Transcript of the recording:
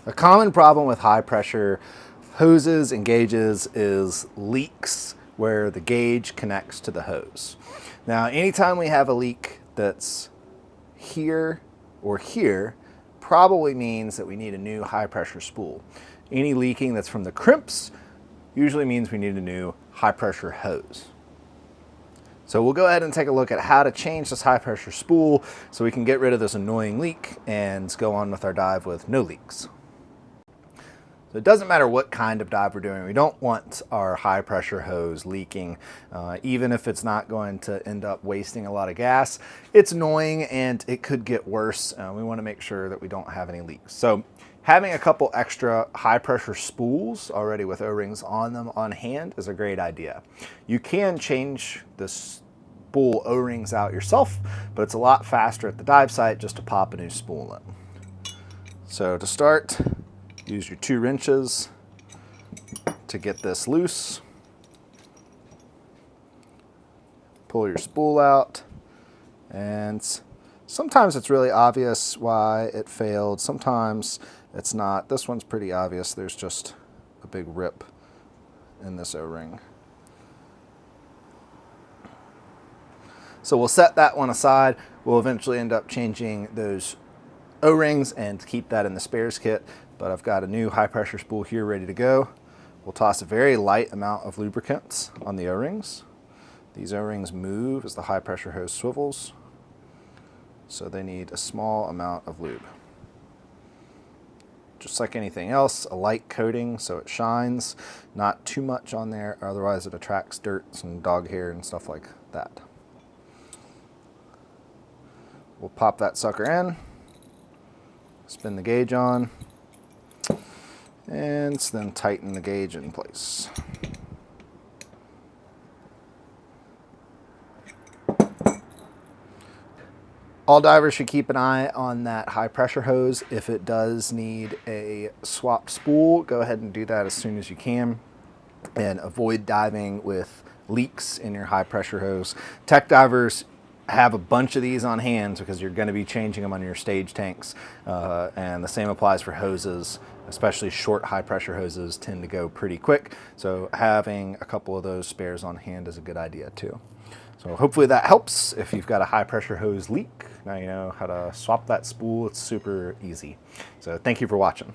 A common problem with high pressure hoses and gauges is leaks where the gauge connects to the hose. Now, anytime we have a leak that's here or here, probably means that we need a new high pressure spool. Any leaking that's from the crimps usually means we need a new high pressure hose. So we'll go ahead and take a look at how to change this high pressure spool so we can get rid of this annoying leak and go on with our dive with no leaks. So it doesn't matter what kind of dive we're doing. We don't want our high pressure hose leaking, even if it's not going to end up wasting a lot of gas. It's annoying and it could get worse. We want to make sure that we don't have any leaks. So having a couple extra high pressure spools already with O-rings on them on hand is a great idea. You can change the spool O-rings out yourself, but it's a lot faster at the dive site just to pop a new spool in. So to start, use your 2 wrenches to get this loose. Pull your spool out, and sometimes it's really obvious why it failed. Sometimes it's not. This one's pretty obvious. There's just a big rip in this O-ring. So we'll set that one aside. We'll eventually end up changing those O-rings and keep that in the spares kit. But I've got a new high pressure spool here ready to go. We'll toss a very light amount of lubricants on the O-rings. These O-rings move as the high pressure hose swivels, so they need a small amount of lube. Just like anything else, a light coating so it shines, not too much on there, otherwise it attracts dirt and dog hair and stuff like that. We'll pop that sucker in, spin the gauge on, and then tighten the gauge in place. All divers should keep an eye on that high pressure hose. If it does need a swapped spool, go ahead and do that as soon as you can, and avoid diving with leaks in your high pressure hose. Tech divers have a bunch of these on hand because you're going to be changing them on your stage tanks, and the same applies for hoses. Especially short high pressure hoses tend to go pretty quick, so having a couple of those spares on hand is a good idea too. So hopefully that helps. If you've got a high pressure hose leak, now you know how to swap that spool. It's super easy. So thank you for watching.